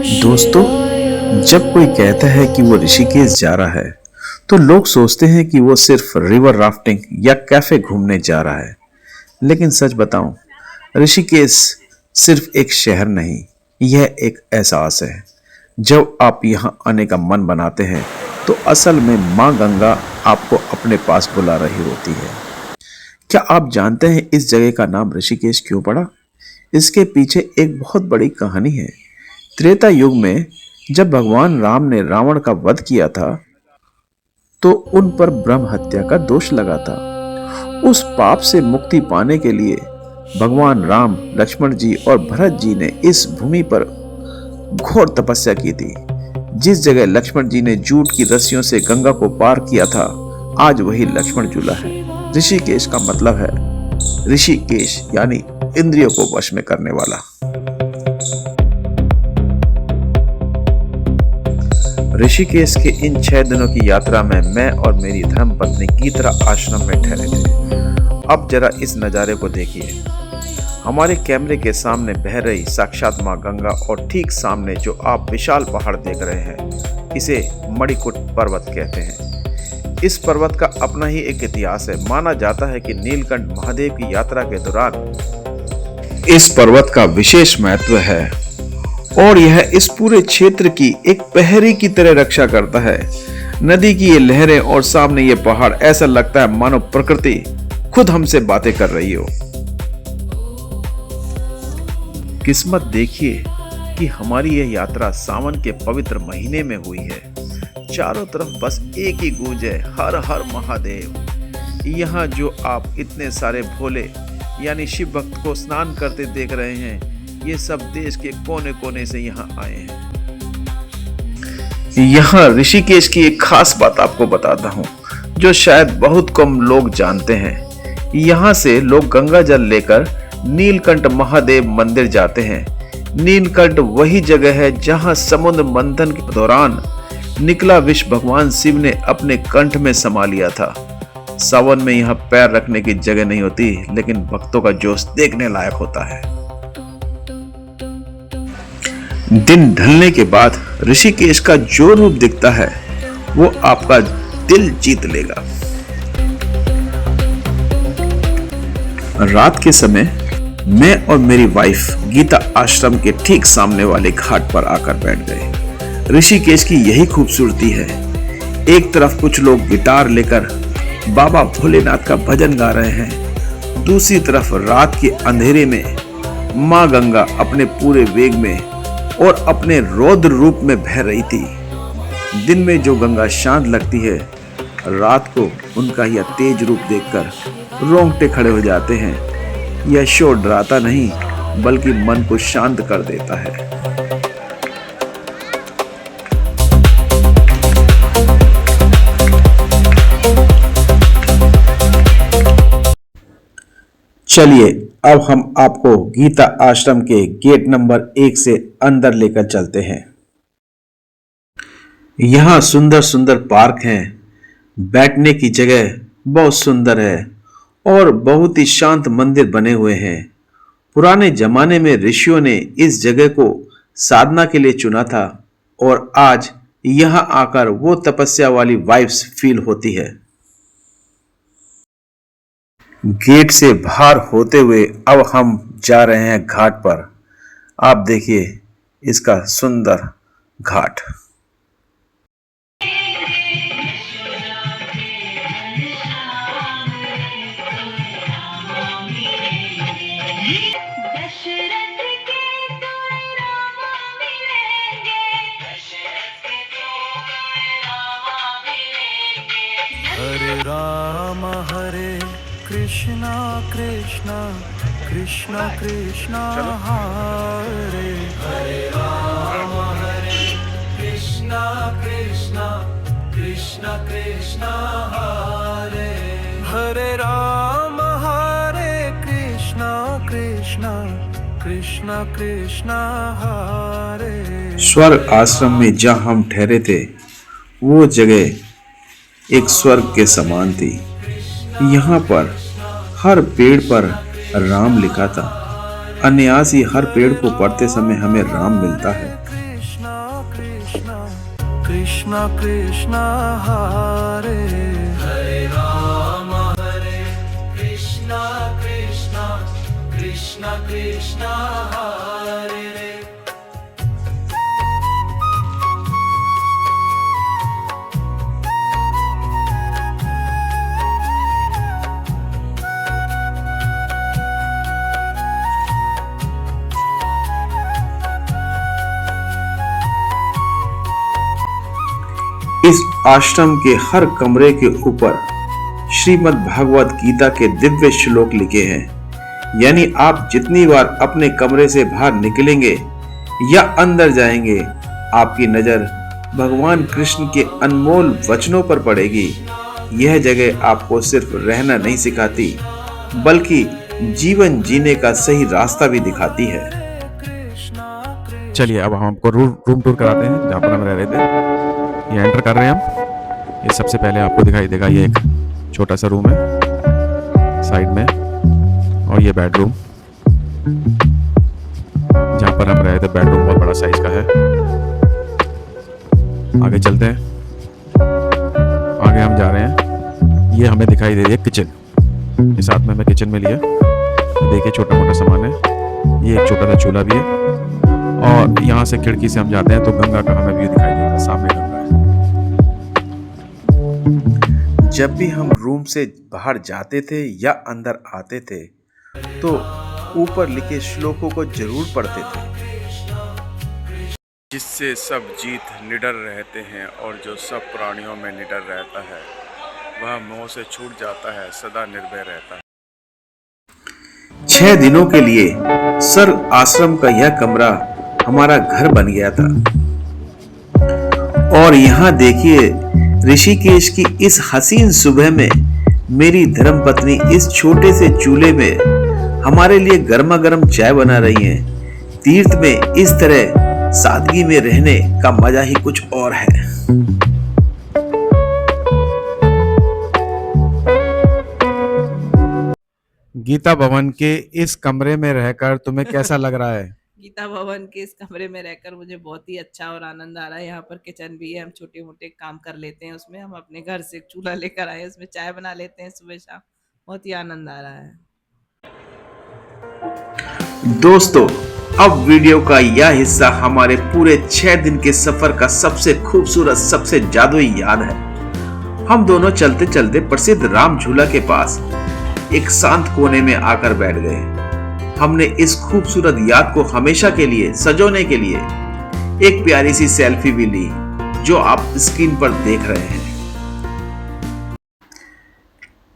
दोस्तों, जब कोई कहता है कि वो ऋषिकेश जा रहा है, तो लोग सोचते हैं कि वो सिर्फ रिवर राफ्टिंग या कैफे घूमने जा रहा है। लेकिन सच बताऊं, ऋषिकेश सिर्फ एक शहर नहीं, यह एक एहसास है। जब आप यहाँ आने का मन बनाते हैं, तो असल में माँ गंगा आपको अपने पास बुला रही होती है। क्या आप जानते हैं इस जगह का नाम ऋषिकेश क्यों पड़ा? इसके पीछे एक बहुत बड़ी कहानी है। त्रेता युग में जब भगवान राम ने रावण का वध किया था, तो उन पर ब्रह्म हत्या का दोष लगा था। उस पाप से मुक्ति पाने के लिए भगवान राम, लक्ष्मण जी और भरत जी ने इस भूमि पर घोर तपस्या की थी। जिस जगह लक्ष्मण जी ने जूट की रस्सियों से गंगा को पार किया था, आज वही लक्ष्मण झूला है। ऋषिकेश का मतलब है ऋषिकेश, यानी इंद्रियों को वश में करने वाला। ऋषिकेश के इन 6 दिनों की यात्रा में मैं और मेरी धर्मपत्नी गीतरा आश्रम में ठहरे थे। अब जरा इस नज़ारे को देखिए। हमारे कैमरे के सामने बह रही साक्षात माँ गंगा और ठीक सामने जो आप विशाल पहाड़ देख रहे हैं, इसे मणिकूट पर्वत कहते हैं। इस पर्वत का अपना ही एक इतिहास है। माना जाता है कि नीलकंठ महादेव की यात्रा के दौरान इस पर्वत का विशेष महत्व है और यह इस पूरे क्षेत्र की एक पहरी की तरह रक्षा करता है। नदी की ये लहरें और सामने ये पहाड़, ऐसा लगता है मानो प्रकृति खुद हमसे बातें कर रही हो। किस्मत देखिए कि हमारी यह यात्रा सावन के पवित्र महीने में हुई है। चारों तरफ बस एक ही गूंज है, हर हर महादेव। यहाँ जो आप इतने सारे भोले यानी शिव भक्त को स्नान करते देख रहे हैं, ये सब देश के कोने कोने से यहाँ आए हैं। यहाँ ऋषिकेश की एक खास बात आपको बताता हूँ, जो शायद बहुत कम लोग जानते हैं। यहाँ से लोग गंगा जल लेकर नीलकंठ महादेव मंदिर जाते हैं। नीलकंठ वही जगह है जहाँ समुद्र मंथन के दौरान निकला विष भगवान शिव ने अपने कंठ में समा लिया था। सावन में यहाँ पैर रखने की जगह नहीं होती, लेकिन भक्तों का जोश देखने लायक होता है। दिन ढलने के बाद ऋषिकेश का जो रूप दिखता है, वो आपका दिल जीत लेगा। रात के समय मैं और मेरी वाइफ गीता आश्रम के ठीक सामने वाले घाट पर आकर बैठ गए। ऋषिकेश की यही खूबसूरती है। एक तरफ कुछ लोग गिटार लेकर बाबा भोलेनाथ का भजन गा रहे हैं, दूसरी तरफ रात के अंधेरे में माँ गंगा अपने पूरे वेग में और अपने रौद्र रूप में बह रही थी। दिन में जो गंगा शांत लगती है, रात को उनका यह तेज रूप देखकर रोंगटे खड़े हो जाते हैं। यह शो डराता नहीं, बल्कि मन को शांत कर देता है। चलिए, अब हम आपको गीता आश्रम के गेट नंबर 1 से अंदर लेकर चलते हैं। यहाँ सुंदर सुंदर पार्क हैं, बैठने की जगह बहुत सुंदर है और बहुत ही शांत मंदिर बने हुए हैं। पुराने जमाने में ऋषियों ने इस जगह को साधना के लिए चुना था और आज यहाँ आकर वो तपस्या वाली वाइब्स फील होती है। गेट से बाहर होते हुए अब हम जा रहे हैं घाट पर। आप देखिए इसका सुंदर घाट। हरे राम हरे कृष्णा कृष्णा कृष्णा कृष्णा हरे हरे राम हरे कृष्णा कृष्णा कृष्णा कृष्णा हरे हरे राम हरे कृष्णा कृष्णा कृष्णा कृष्णा हरे। स्वर्ग आश्रम में जहां हम ठहरे थे, वो जगह एक स्वर्ग के समान थी। यहाँ पर हर पेड़ पर राम लिखा था। अनायास ही हर पेड़ को पढ़ते समय हमें राम मिलता है। कृष्णा कृष्णा हरे हरे राम हरे कृष्णा कृष्णा कृष्णा कृष्णा हरे रे। इस आश्रम के हर कमरे के ऊपर श्रीमद् भागवत गीता के दिव्य श्लोक लिखे हैं। यानी आप जितनी बार अपने कमरे से बाहर निकलेंगे या अंदर जाएंगे, आपकी नजर भगवान कृष्ण के अनमोल वचनों पर पड़ेगी। यह जगह आपको सिर्फ रहना नहीं सिखाती, बल्कि जीवन जीने का सही रास्ता भी दिखाती है। चलिए अब हम आपको रूम टूर कराते हैं जहाँ पर हम रह रहे थे। ये एंटर कर रहे हैं हम। ये सबसे पहले आपको दिखाई देगा, ये एक छोटा सा रूम है साइड में, और ये बेडरूम जहाँ पर हम रहे थे। बेडरूम बहुत बड़ा साइज का है। आगे चलते हैं, आगे हम जा रहे हैं। ये हमें दिखाई दे रही है किचन। ये साथ में हमें किचन में लिया, देखिए छोटा मोटा सामान है। ये एक छोटा सा चूल्हा भी है, और यहाँ से खिड़की से हम जाते हैं तो गंगा का हमें व्यू दिखाई देता है। सामने गंगा है। जब भी हम रूम से बाहर जाते थे या अंदर आते थे, तो ऊपर लिखे श्लोकों को जरूर पढ़ते थे। जिससे सब जीत निडर रहते हैं, और जो सब प्राणियों में निडर रहता है वह मोह से छूट जाता है, सदा निर्भय रहता है। 6 दिनों के लिए सर आश्रम का यह कमरा हमारा घर बन गया था। और यहाँ देखिए, ऋषिकेश की इस हसीन सुबह में मेरी धर्मपत्नी इस छोटे से चूल्हे में हमारे लिए गर्मा गर्म चाय बना रही हैं। तीर्थ में इस तरह सादगी में रहने का मजा ही कुछ और है। गीता भवन के इस कमरे में रहकर तुम्हें कैसा लग रहा है? गीता भवन के इस कमरे में रहकर मुझे बहुत ही अच्छा और आनंद आ रहा है। यहाँ पर किचन भी है, हम छोटे मोटे काम कर लेते हैं उसमें। हम अपने घर से चूल्हा लेकर आए, उसमें चाय बना लेते हैं सुबह शाम। बहुत ही आनंद आ रहा है। दोस्तों, अब वीडियो का यह हिस्सा हमारे पूरे 6 दिन के सफर का सबसे खूबसूरत, सबसे जादुई याद है। हम दोनों चलते चलते प्रसिद्ध राम झूला के पास एक शांत कोने में आकर बैठ गए। हमने इस खूबसूरत याद को हमेशा के लिए सजोने के लिए एक प्यारी सी सेल्फी भी ली, जो आप स्क्रीन पर देख रहे हैं।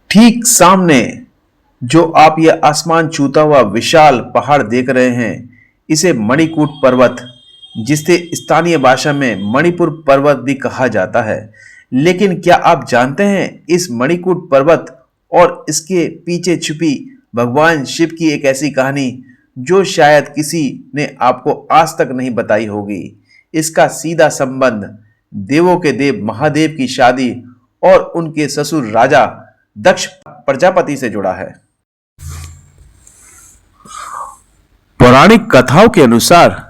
ठीक सामने जो आप ये आसमान छूता हुआ विशाल पहाड़ देख रहे हैं, इसे मणिकूट पर्वत, जिसे स्थानीय भाषा में मणिपुर पर्वत भी कहा जाता है। लेकिन क्या आप जानते हैं, इस मणिकूट पर्वत और इसके पीछे छुपी भगवान शिव की एक ऐसी कहानी जो शायद किसी ने आपको आज तक नहीं बताई होगी। इसका सीधा संबंध देवों के देव महादेव की शादी और उनके ससुर राजा दक्ष प्रजापति से जुड़ा है। पौराणिक कथाओं के अनुसार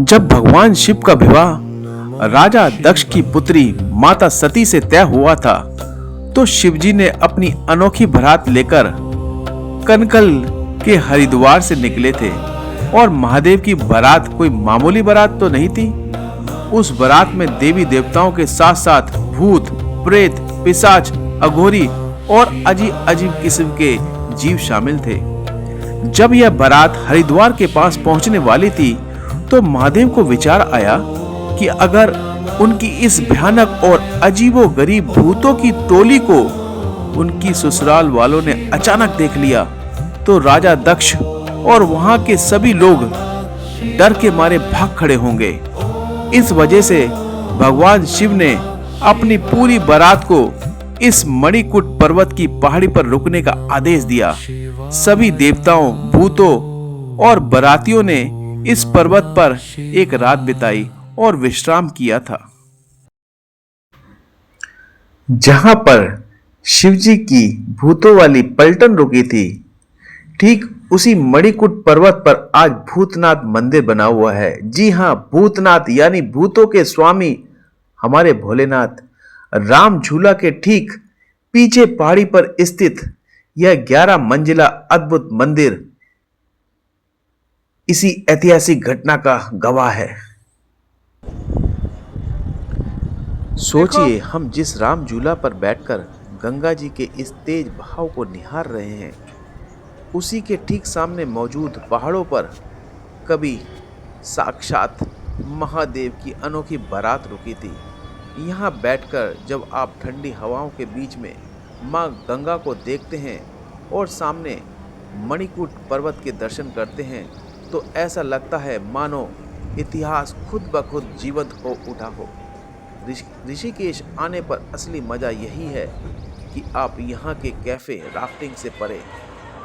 जब भगवान शिव का विवाह राजा दक्ष की पुत्री माता सती से तय हुआ था, तो शिवजी ने अपनी अनोखी बारात लेकर कनकल के हरिद्वार से निकले थे। और महादेव की बारात कोई मामूली बारात तो नहीं थी। उस बारात में देवी देवताओं के साथ साथ भूत, प्रेत, पिशाच, अघोरी और अजीब किस्म के जीव शामिल थे। जब यह बारात हरिद्वार के पास पहुंचने वाली थी, तो महादेव को विचार आया कि अगर उनकी इस भयानक और अजीबोगरीब भूतों की टोली को उनकी ससुराल वालों ने अचानक देख लिया, तो राजा दक्ष और वहां के सभी लोग डर के मारे भाग खड़े होंगे। इस वजह से भगवान शिव ने अपनी पूरी बारात को इस मणिकूट पर्वत की पहाड़ी पर रुकने का आदेश दिया। सभी देवताओं, भूतों और बारातियों ने इस पर्वत पर एक रात बिताई और विश्राम किया था। जहां पर शिवजी की भूतों वाली पलटन रुकी थी, ठीक उसी मणिकूट पर्वत पर आज भूतनाथ मंदिर बना हुआ है। जी हां, भूतनाथ यानी भूतों के स्वामी हमारे भोलेनाथ। राम झूला के ठीक पीछे पहाड़ी पर स्थित यह 11 मंजिला अद्भुत मंदिर इसी ऐतिहासिक घटना का गवाह है। सोचिए, हम जिस राम झूला पर बैठकर गंगा जी के इस तेज बहाव को निहार रहे हैं, उसी के ठीक सामने मौजूद पहाड़ों पर कभी साक्षात महादेव की अनोखी बारात रुकी थी। यहाँ बैठकर जब आप ठंडी हवाओं के बीच में माँ गंगा को देखते हैं और सामने मणिकूट पर्वत के दर्शन करते हैं, तो ऐसा लगता है मानो इतिहास खुद ब खुद जीवंत हो उठा हो। ऋषिकेश आने पर असली मज़ा यही है कि आप यहाँ के कैफ़े राफ्टिंग से परे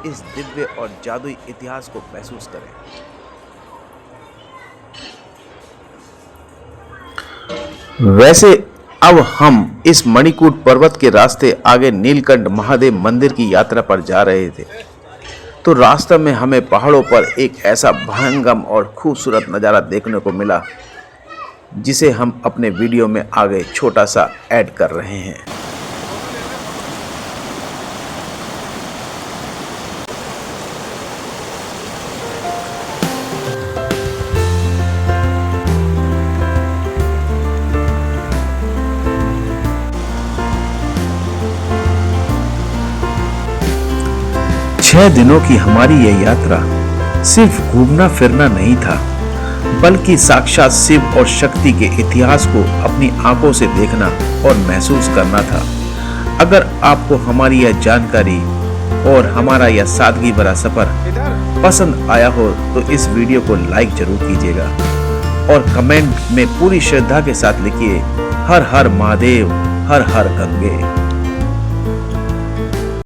इस दिव्य और जादुई इतिहास को महसूस करें। वैसे अब हम इस मणिकूट पर्वत के रास्ते आगे नीलकंठ महादेव मंदिर की यात्रा पर जा रहे थे, तो रास्ते में हमें पहाड़ों पर एक ऐसा भयंकर और खूबसूरत नज़ारा देखने को मिला, जिसे हम अपने वीडियो में आगे छोटा सा ऐड कर रहे हैं। छह दिनों की हमारी यह यात्रा सिर्फ घूमना फिरना नहीं था, बल्कि साक्षात शिव और शक्ति के इतिहास को अपनी आंखों से देखना और महसूस करना था। अगर आपको हमारी यह जानकारी और हमारा यह सादगी भरा सफर पसंद आया हो तो इस वीडियो को लाइक जरूर कीजिएगा और कमेंट में पूरी श्रद्धा के साथ लिखिए, हर हर महादेव, हर हर गंगे।